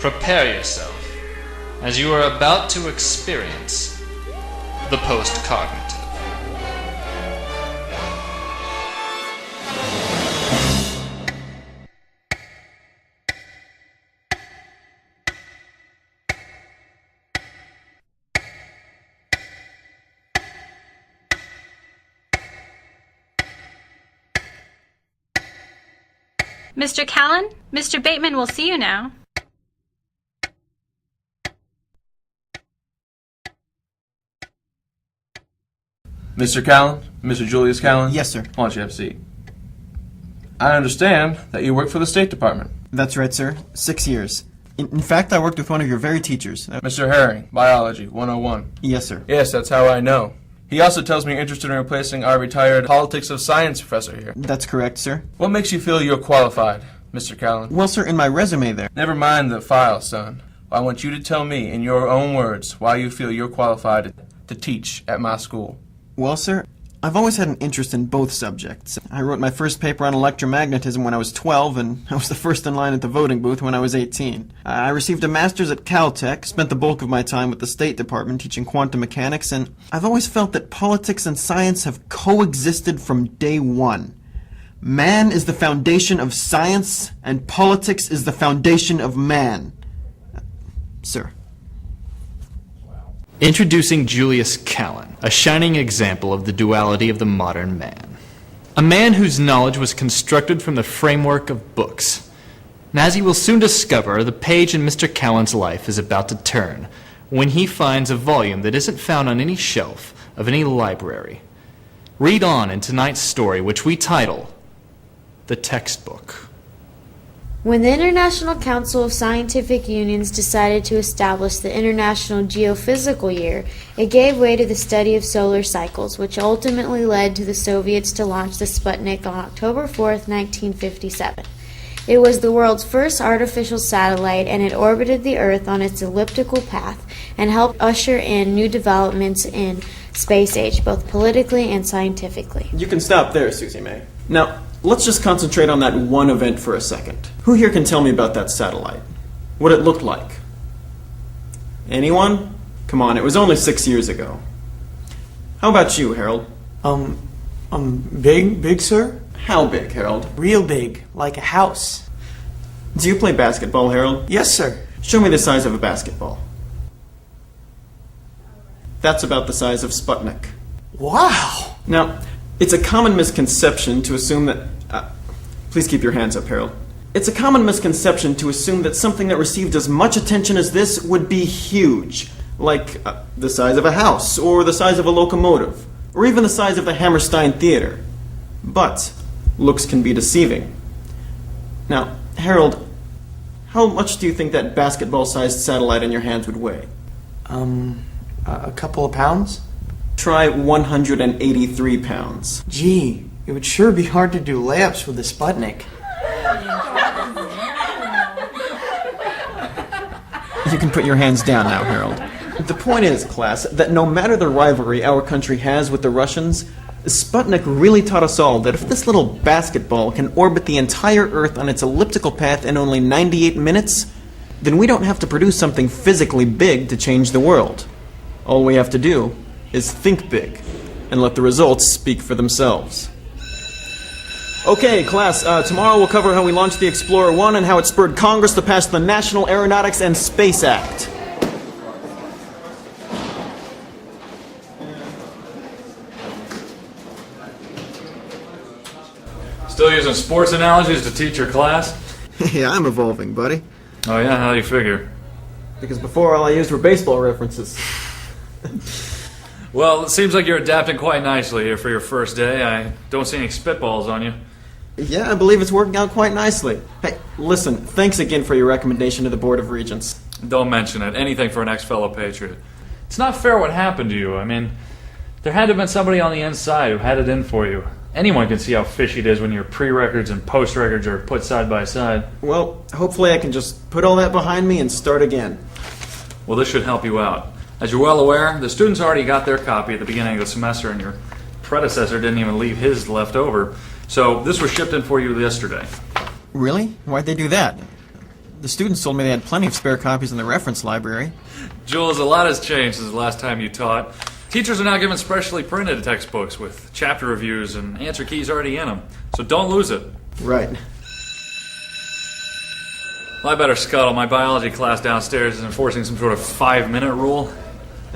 Prepare yourself, as you are about to experience the post-cognitive. Mr. Callan, Mr. Bateman will see you now. Mr. Callan? Mr. Julius Callan? Yes, sir. Why don't you have a seat? I understand that you work for the State Department. That's right, sir. 6 years. In fact, I worked with one of your very teachers. Mr. Herring, Biology, 101. Yes, sir. Yes, that's how I know. He also tells me you're interested in replacing our retired politics of science professor here. That's correct, sir. What makes you feel you're qualified, Mr. Callan? Well, sir, in my resume there. Never mind the file, son. I want you to tell me, in your own words, why you feel you're qualified to teach at my school. Well, sir, I've always had an interest in both subjects. I wrote my first paper on electromagnetism when I was 12, and I was the first in line at the voting booth when I was 18. I received a master's at Caltech, spent the bulk of my time with the State Department teaching quantum mechanics, and I've always felt that politics and science have coexisted from day one. Man is the foundation of science, and politics is the foundation of man. Sir. Introducing Julius Callan, a shining example of the duality of the modern man. A man whose knowledge was constructed from the framework of books. And as you will soon discover, the page in Mr. Callan's life is about to turn when he finds a volume that isn't found on any shelf of any library. Read on in tonight's story, which we title The Textbook. When the International Council of Scientific Unions decided to establish the International Geophysical Year, it gave way to the study of solar cycles, which ultimately led to the Soviets to launch the Sputnik on October 4th, 1957. It was the world's first artificial satellite, and it orbited the Earth on its elliptical path and helped usher in new developments in space age, both politically and scientifically. You can stop there, Susie May. Now, let's just concentrate on that one event for a second. Who here can tell me about that satellite? What it looked like? Anyone? Come on, it was only 6 years ago. How about you, Harold? Big, sir? How big, Harold? Real big, like a house. Do you play basketball, Harold? Yes, sir. Show me the size of a basketball. That's about the size of Sputnik. Wow! Now, it's a common misconception to assume that... please keep your hands up, Harold. It's a common misconception to assume that something that received as much attention as this would be huge, like the size of a house, or the size of a locomotive, or even the size of the Hammerstein Theater. But looks can be deceiving. Now, Harold, how much do you think that basketball-sized satellite in your hands would weigh? A couple of pounds? Try 183 pounds. Gee, it would sure be hard to do layups with the Sputnik. You can put your hands down now, Harold. The point is, class, that no matter the rivalry our country has with the Russians, Sputnik really taught us all that if this little basketball can orbit the entire Earth on its elliptical path in only 98 minutes, then we don't have to produce something physically big to change the world. All we have to do is think big and let the results speak for themselves. Okay, class, tomorrow we'll cover how we launched the Explorer 1 and how it spurred Congress to pass the National Aeronautics and Space Act. Still using sports analogies to teach your class? Yeah, I'm evolving, buddy. Oh yeah, how do you figure? Because before all I used were baseball references. Well, it seems like you're adapting quite nicely here for your first day. I don't see any spitballs on you. Yeah, I believe it's working out quite nicely. Hey, listen, thanks again for your recommendation to the Board of Regents. Don't mention it. Anything for an ex-fellow patriot. It's not fair what happened to you. I mean, there had to have been somebody on the inside who had it in for you. Anyone can see how fishy it is when your pre-records and post-records are put side by side. Well, hopefully I can just put all that behind me and start again. Well, this should help you out. As you're well aware, the students already got their copy at the beginning of the semester, and your predecessor didn't even leave his left over. So this was shipped in for you yesterday. Really? Why'd they do that? The students told me they had plenty of spare copies in the reference library. Jules, a lot has changed since the last time you taught. Teachers are now given specially printed textbooks with chapter reviews and answer keys already in them, so don't lose it. Right. Well, I better scuttle. My biology class downstairs is enforcing some sort of 5-minute rule.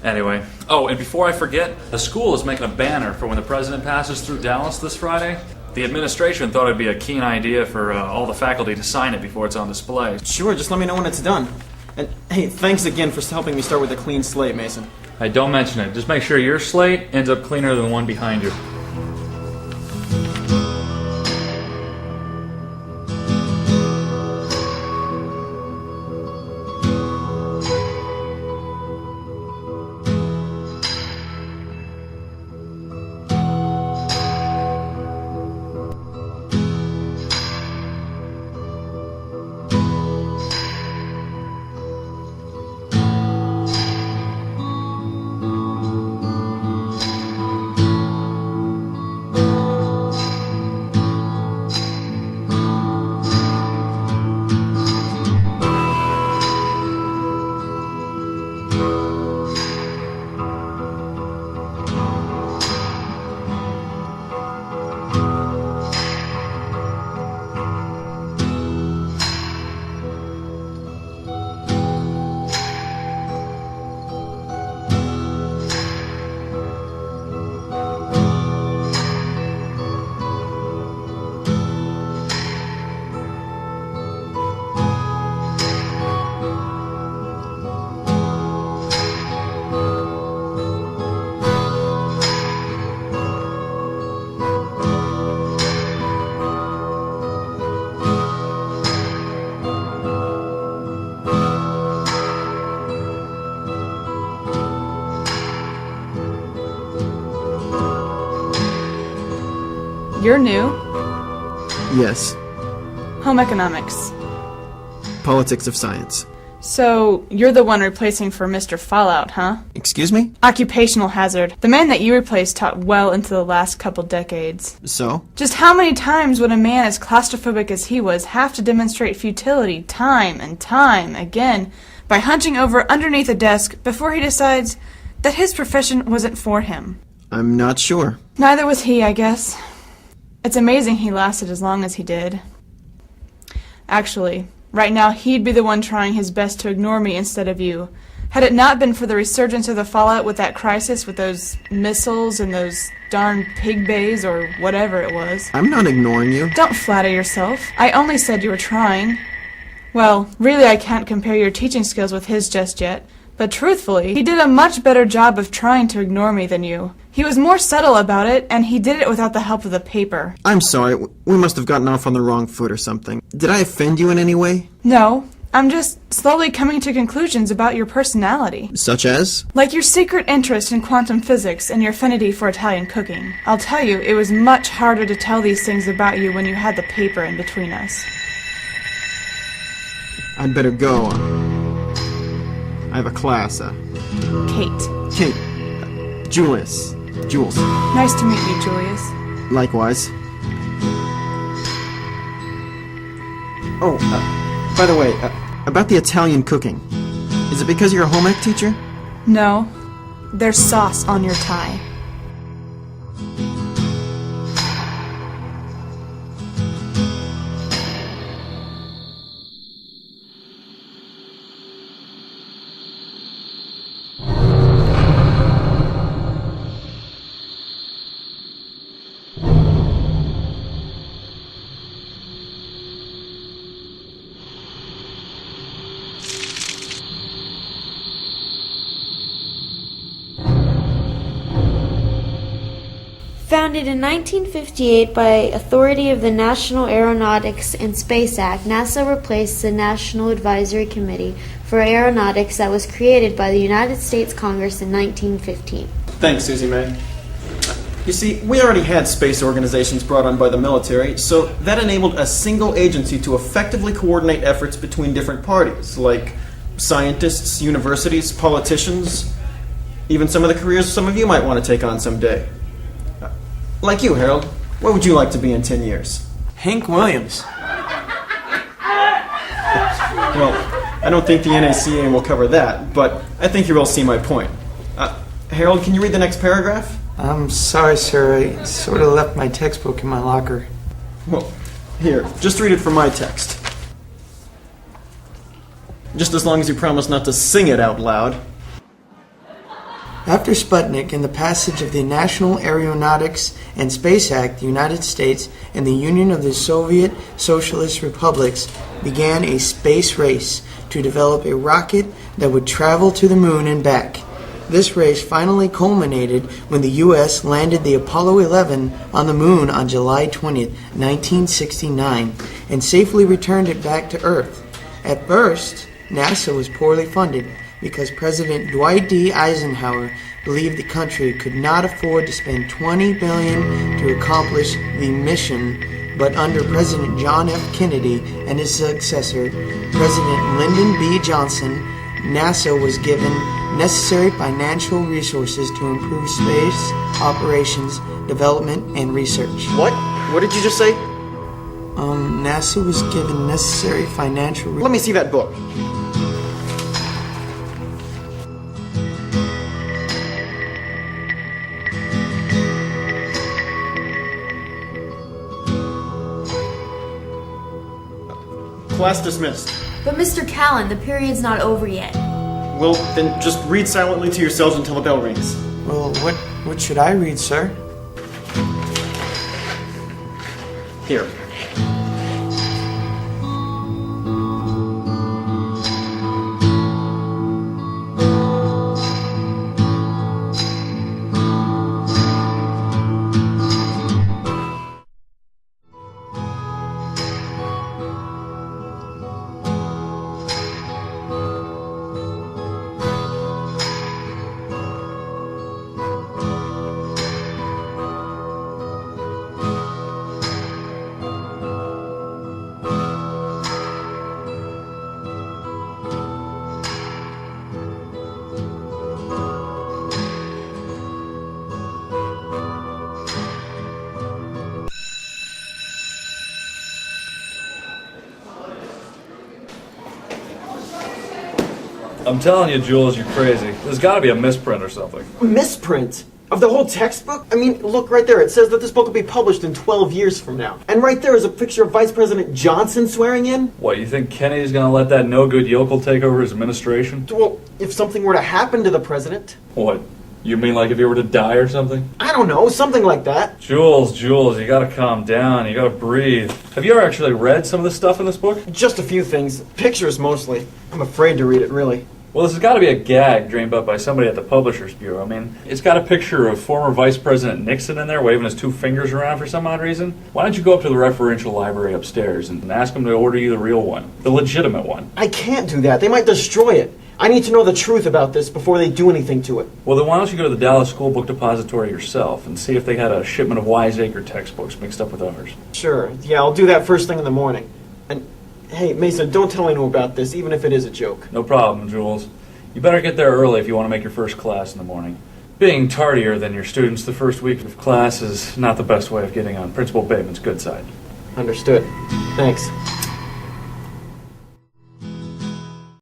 Anyway. Oh, and before I forget, the school is making a banner for when the president passes through Dallas this Friday. The administration thought it'd be a keen idea for all the faculty to sign it before it's on display. Sure, just let me know when it's done. And hey, thanks again for helping me start with a clean slate, Mason. Hey, don't mention it. Just make sure your slate ends up cleaner than the one behind you. You're new. Yes. Home economics. Politics of science. So, you're the one replacing for Mr. Fallout, huh? Excuse me? Occupational hazard. The man that you replaced taught well into the last couple decades. So? Just how many times would a man as claustrophobic as he was have to demonstrate futility time and time again by hunching over underneath a desk before he decides that his profession wasn't for him? I'm not sure. Neither was he, I guess. It's amazing he lasted as long as he did. Actually, right now he'd be the one trying his best to ignore me instead of you. Had it not been for the resurgence of the fallout with that crisis, with those missiles and those darn pig bays or whatever it was. I'm not ignoring you. Don't flatter yourself. I only said you were trying. Well, really I can't compare your teaching skills with his just yet. But truthfully, he did a much better job of trying to ignore me than you. He was more subtle about it, and he did it without the help of the paper. I'm sorry. We must have gotten off on the wrong foot or something. Did I offend you in any way? No, I'm just slowly coming to conclusions about your personality. Such as? Like your secret interest in quantum physics and your affinity for Italian cooking. I'll tell you, it was much harder to tell these things about you when you had the paper in between us. I'd better go. I have a class. Kate. Kate. Julius. Jules. Nice to meet you, Julius. Likewise. Oh, by the way, about the Italian cooking. Is it because you're a home ec teacher? No. There's sauce on your tie. Founded in 1958 by authority of the National Aeronautics and Space Act, NASA replaced the National Advisory Committee for Aeronautics that was created by the United States Congress in 1915. Thanks, Susie May. You see, we already had space organizations brought on by the military, so that enabled a single agency to effectively coordinate efforts between different parties, like scientists, universities, politicians, even some of the careers some of you might want to take on someday. Like you, Harold. What would you like to be in 10 years? Hank Williams. Well, I don't think the NACA will cover that, but I think you will see my point. Harold, can you read the next paragraph? I'm sorry, sir. I sort of left my textbook in my locker. Well, here, just read it from my text. Just as long as you promise not to sing it out loud. After Sputnik and the passage of the National Aeronautics and Space Act, the United States and the Union of the Soviet Socialist Republics began a space race to develop a rocket that would travel to the moon and back. This race finally culminated when the U.S. landed the Apollo 11 on the moon on July 20th, 1969, and safely returned it back to Earth. At first, NASA was poorly funded because President Dwight D. Eisenhower believed the country could not afford to spend $20 billion to accomplish the mission, but under President John F. Kennedy and his successor, President Lyndon B. Johnson, NASA was given necessary financial resources to improve space operations, development, and research. What? What did you just say? NASA was given necessary financial Let me see that book. Class dismissed. But Mr. Callan, the period's not over yet. Well, then just read silently to yourselves until the bell rings. Well, what should I read, sir? Here. I'm telling you, Jules, you're crazy. There's got to be a misprint or something. Misprint? Of the whole textbook? I mean, look right there. It says that this book will be published in 12 years from now. And right there is a picture of Vice President Johnson swearing in. What, you think Kennedy's going to let that no-good yokel take over his administration? Well, if something were to happen to the president. What? You mean like if he were to die or something? I don't know, something like that. Jules, you gotta calm down. You gotta breathe. Have you ever actually read some of the stuff in this book? Just a few things. Pictures mostly. I'm afraid to read it, really. Well, this has got to be a gag dreamed up by somebody at the Publishers Bureau. I mean, it's got a picture of former Vice President Nixon in there waving his two fingers around for some odd reason. Why don't you go up to the referential library upstairs and ask them to order you the real one, the legitimate one? I can't do that. They might destroy it. I need to know the truth about this before they do anything to it. Well, then why don't you go to the Dallas School Book Depository yourself and see if they had a shipment of Wiseacre textbooks mixed up with ours? Sure. Yeah, I'll do that first thing in the morning. And, hey, Mason, don't tell anyone about this, even if it is a joke. No problem, Jules. You better get there early if you want to make your first class in the morning. Being tardier than your students the first week of class is not the best way of getting on Principal Bateman's good side. Understood. Thanks.